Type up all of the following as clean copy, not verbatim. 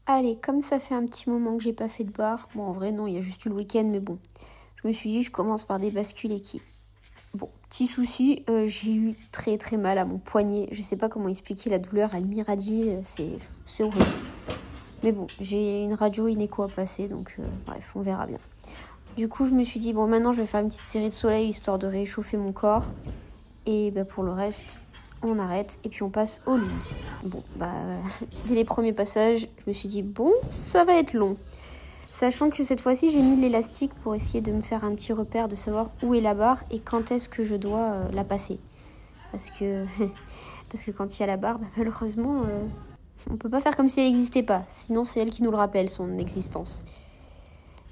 Allez, comme ça fait un petit moment que j'ai pas fait de barre, bon en vrai non, il y a juste eu le week-end, mais bon, je me suis dit je commence par des bascules équipes. Bon, petit souci, j'ai eu très très mal à mon poignet, je sais pas comment expliquer la douleur, elle m'irradie, c'est horrible. Mais bon, j'ai une radio, une écho à passer, donc bref, on verra bien. Du coup, je me suis dit, bon maintenant je vais faire une petite série de soleil histoire de réchauffer mon corps. Et bah, pour le reste, on arrête et puis on passe au lit. Bon, dès les premiers passages, je me suis dit, bon, ça va être long. Sachant que cette fois-ci, j'ai mis de l'élastique pour essayer de me faire un petit repère, de savoir où est la barre et quand est-ce que je dois la passer. Parce que quand il y a la barre, malheureusement, on peut pas faire comme si elle n'existait pas. Sinon, c'est elle qui nous le rappelle, son existence.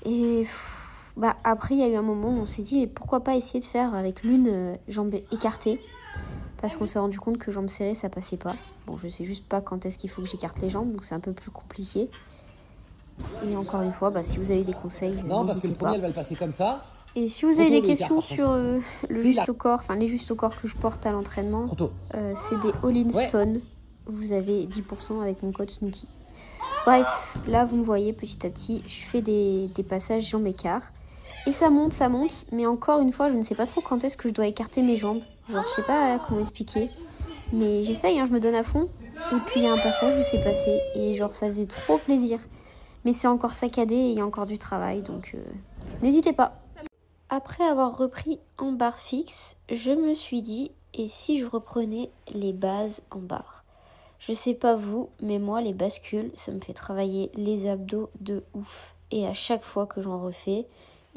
Et après, il y a eu un moment où on s'est dit, mais pourquoi pas essayer de faire avec l'une jambe écartée, parce qu'on s'est rendu compte que jambes serrées, ça passait pas. Bon, je sais juste pas quand est-ce qu'il faut que j'écarte les jambes, donc c'est un peu plus compliqué. Et encore une fois, si vous avez des conseils, non, parce que n'hésitez le pas. premier, elle va le passer comme ça. Et si vous avez des questions sur le juste au corps, enfin les justes au corps que je porte à l'entraînement, c'est des All-in Stone. Vous avez 10% avec mon code Snooki. Bref, là vous me voyez petit à petit, je fais des passages jambes écart. Et ça monte, mais encore une fois, je ne sais pas trop quand est-ce que je dois écarter mes jambes. Genre, je sais pas comment expliquer. Mais j'essaye, je me donne à fond. Et puis il y a un passage où c'est passé. Et genre, ça faisait trop plaisir. Mais c'est encore saccadé et il y a encore du travail. Donc, n'hésitez pas. Après avoir repris en barre fixe, je me suis dit, et si je reprenais les bases en barre? Je sais pas vous, mais moi, les bascules, ça me fait travailler les abdos de ouf. Et à chaque fois que j'en refais,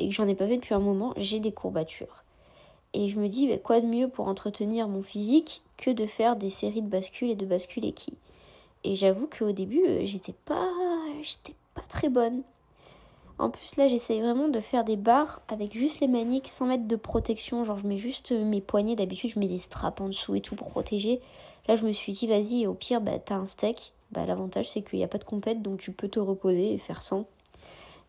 et que j'en ai pas fait depuis un moment, j'ai des courbatures. Et je me dis, quoi de mieux pour entretenir mon physique que de faire des séries de bascules et de bascules équis. Et j'avoue qu'au début, j'étais pas très bonne. En plus, là, j'essaye vraiment de faire des barres avec juste les maniques, sans mettre de protection. Genre, je mets juste mes poignets. D'habitude, je mets des straps en dessous et tout pour protéger. Là, je me suis dit, vas-y, au pire, t'as un steak. L'avantage, c'est qu'il n'y a pas de compète, donc tu peux te reposer et faire sans.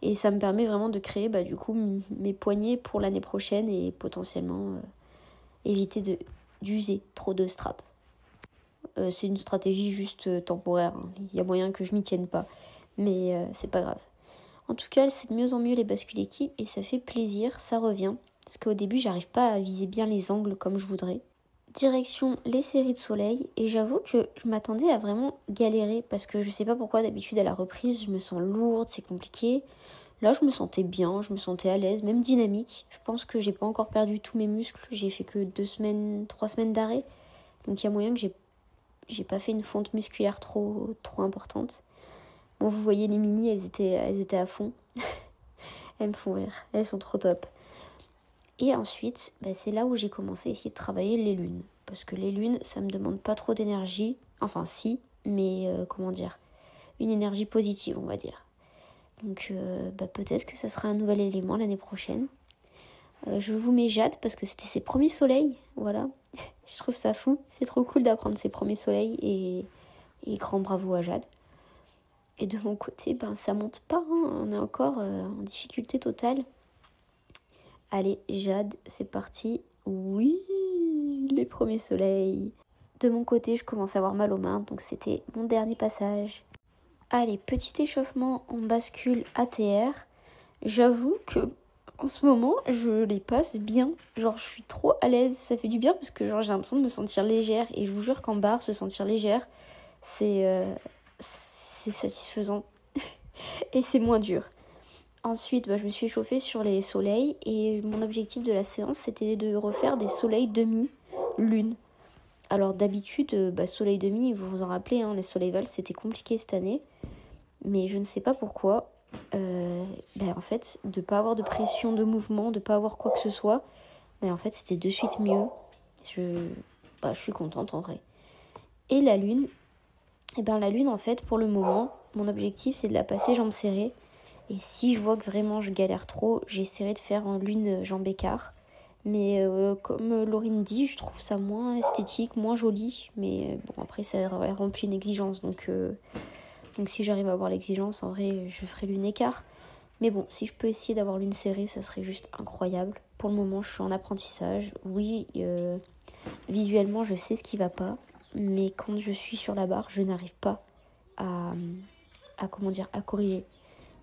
Et ça me permet vraiment de créer du coup mes poignets pour l'année prochaine et potentiellement éviter d'user trop de straps. C'est une stratégie juste temporaire. Il y a moyen que je m'y tienne pas. Mais c'est pas grave. En tout cas, c'est de mieux en mieux les bascules équis et ça fait plaisir, ça revient. Parce qu'au début, j'arrive pas à viser bien les angles comme je voudrais. Direction les séries de soleil et j'avoue que je m'attendais à vraiment galérer parce que je sais pas pourquoi d'habitude à la reprise je me sens lourde, c'est compliqué. Là je me sentais bien, je me sentais à l'aise, même dynamique. Je pense que j'ai pas encore perdu tous mes muscles, j'ai fait que 3 semaines d'arrêt. Donc il y a moyen que j'ai pas fait une fonte musculaire trop importante. Bon, vous voyez les mini, elles étaient à fond. Elles me font rire, elles sont trop top. Et ensuite, c'est là où j'ai commencé à essayer de travailler les lunes. Parce que les lunes, ça me demande pas trop d'énergie. Enfin, si, mais une énergie positive, on va dire. Donc, peut-être que ça sera un nouvel élément l'année prochaine. Je vous mets Jade parce que c'était ses premiers soleils. Voilà, je trouve ça fou. C'est trop cool d'apprendre ses premiers soleils et grand bravo à Jade. Et de mon côté, ça monte pas. On est encore en difficulté totale. Allez, Jade, c'est parti. Oui, les premiers soleils. De mon côté, je commence à avoir mal aux mains, donc c'était mon dernier passage. Allez, petit échauffement en bascule ATR. J'avoue que en ce moment, je les passe bien. Genre, je suis trop à l'aise. Ça fait du bien parce que j'ai l'impression de me sentir légère. Et je vous jure qu'en barre, se sentir légère, c'est satisfaisant. Et c'est moins dur. Ensuite, je me suis échauffée sur les soleils et mon objectif de la séance, c'était de refaire des soleils demi-lune. Alors d'habitude, soleil demi, vous vous en rappelez, les soleils valses, c'était compliqué cette année. Mais je ne sais pas pourquoi. En fait, de ne pas avoir de pression de mouvement, de ne pas avoir quoi que ce soit, en fait, c'était de suite mieux. Je suis contente en vrai. Et la lune, la lune, en fait, pour le moment, mon objectif, c'est de la passer jambes serrées. Et si je vois que vraiment je galère trop, j'essaierai de faire en lune jambes écart. Mais comme Laurine dit, je trouve ça moins esthétique, moins joli. Mais bon, après, ça remplit une exigence. Donc si j'arrive à avoir l'exigence, en vrai, je ferai lune écart. Mais bon, si je peux essayer d'avoir lune serrée, ça serait juste incroyable. Pour le moment, je suis en apprentissage. Oui, visuellement, je sais ce qui va pas. Mais quand je suis sur la barre, je n'arrive pas à à corriger.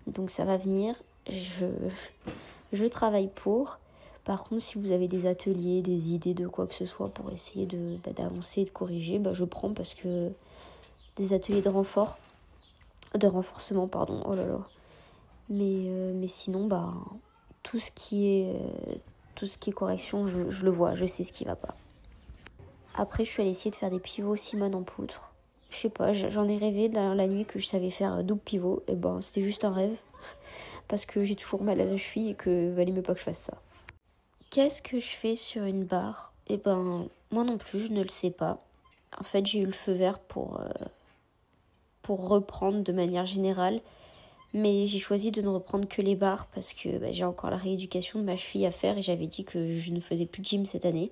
Donc ça va venir, je travaille pour. Par contre, si vous avez des ateliers, des idées de quoi que ce soit pour essayer d'avancer et de corriger, je prends parce que des ateliers de renforcement, pardon, oh là là. Mais sinon, tout ce qui est correction, je le vois, je sais ce qui va pas. Après, je suis allée essayer de faire des pivots Simone en poutre. Je sais pas, j'en ai rêvé la nuit que je savais faire double pivot. Et c'était juste un rêve. Parce que j'ai toujours mal à la cheville et que valait mieux pas que je fasse ça. Qu'est-ce que je fais sur une barre? Moi non plus, je ne le sais pas. En fait, j'ai eu le feu vert pour reprendre de manière générale. Mais j'ai choisi de ne reprendre que les barres parce que j'ai encore la rééducation de ma cheville à faire et j'avais dit que je ne faisais plus de gym cette année.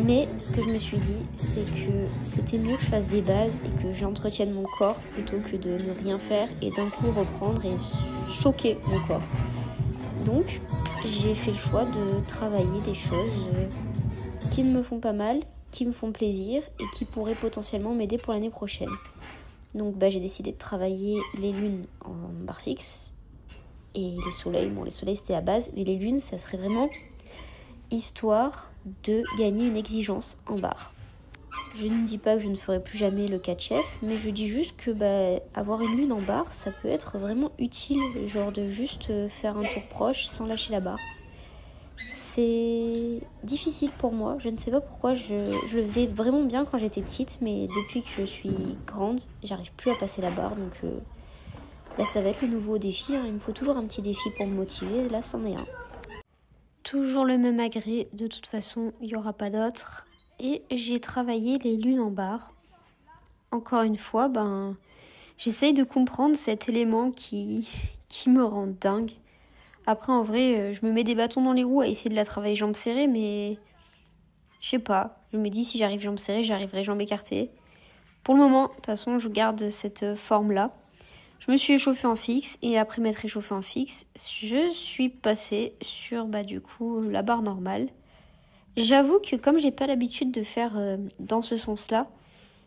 Mais ce que je me suis dit, c'est que c'était mieux que je fasse des bases et que j'entretienne mon corps plutôt que de ne rien faire et d'un coup reprendre et choquer mon corps. Donc, j'ai fait le choix de travailler des choses qui ne me font pas mal, qui me font plaisir et qui pourraient potentiellement m'aider pour l'année prochaine. Donc j'ai décidé de travailler les lunes en barre fixe et les soleils. Bon, les soleils c'était à base, mais les lunes ça serait vraiment histoire de gagner une exigence en barre. Je ne dis pas que je ne ferai plus jamais le 4 chef, mais je dis juste que avoir une lune en barre, ça peut être vraiment utile, genre de juste faire un tour proche sans lâcher la barre. C'est difficile pour moi, je ne sais pas pourquoi, je le faisais vraiment bien quand j'étais petite, mais depuis que je suis grande, j'arrive plus à passer la barre, donc ça va être le nouveau défi, hein. Il me faut toujours un petit défi pour me motiver, là c'en est un. Toujours le même agrès, de toute façon il n'y aura pas d'autre. Et j'ai travaillé les lunes en barre. Encore une fois, j'essaye de comprendre cet élément qui me rend dingue. Après, en vrai, je me mets des bâtons dans les roues à essayer de la travailler jambes serrées, mais je sais pas. Je me dis, si j'arrive jambes serrées, j'arriverai jambes écartées. Pour le moment, de toute façon, je garde cette forme-là. Je me suis échauffée en fixe, et après m'être échauffée en fixe, je suis passée sur, du coup, la barre normale. J'avoue que comme j'ai pas l'habitude de faire dans ce sens-là,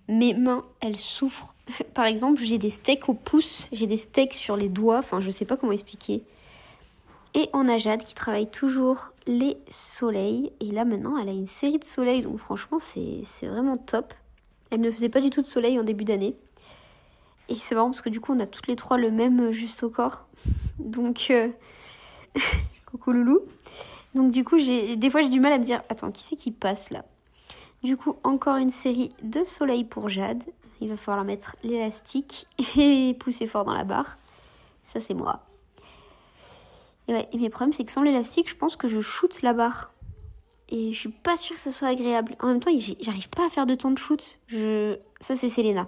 mes mains, elles souffrent. Par exemple, j'ai des steaks au pouce, j'ai des steaks sur les doigts, je sais pas comment expliquer. Et on a Jade qui travaille toujours les soleils. Et là maintenant, elle a une série de soleils, donc franchement, c'est vraiment top. Elle ne faisait pas du tout de soleil en début d'année. Et c'est marrant parce que du coup, on a toutes les trois le même juste au corps. Donc, coucou loulou. Donc du coup, des fois j'ai du mal à me dire, attends, qui c'est qui passe là? Du coup, encore une série de soleils pour Jade. Il va falloir mettre l'élastique et pousser fort dans la barre. Ça, c'est moi. Et mes problèmes, c'est que sans l'élastique, je pense que je shoot la barre. Et je suis pas sûre que ça soit agréable. En même temps, j'arrive pas à faire de temps de shoot. Ça, c'est Selena.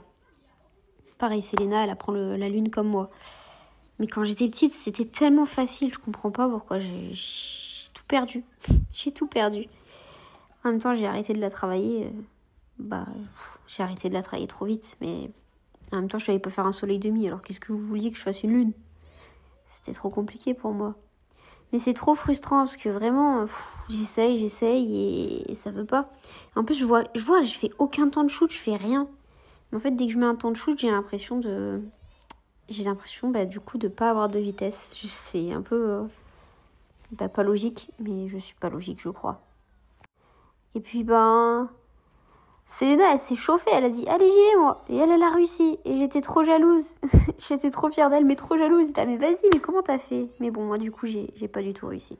Pareil, Selena, elle apprend la lune comme moi. Mais quand j'étais petite, c'était tellement facile. Je comprends pas pourquoi j'ai perdu. J'ai tout perdu. En même temps, j'ai arrêté de la travailler. J'ai arrêté de la travailler trop vite. Mais en même temps, je savais pas faire un soleil demi. Alors qu'est-ce que vous vouliez que je fasse une lune? C'était trop compliqué pour moi. Mais c'est trop frustrant parce que vraiment, j'essaye et ça veut pas. En plus, je vois, je fais aucun temps de shoot, je fais rien. Mais en fait, dès que je mets un temps de shoot, j'ai l'impression du coup de pas avoir de vitesse. C'est un peu pas logique, mais je suis pas logique, je crois. Et puis Selena, elle s'est chauffée, elle a dit allez, j'y vais moi. Et elle a réussi. Et j'étais trop jalouse. J'étais trop fière d'elle, mais trop jalouse. Mais vas-y, mais comment t'as fait? Mais bon, moi du coup, j'ai pas du tout réussi.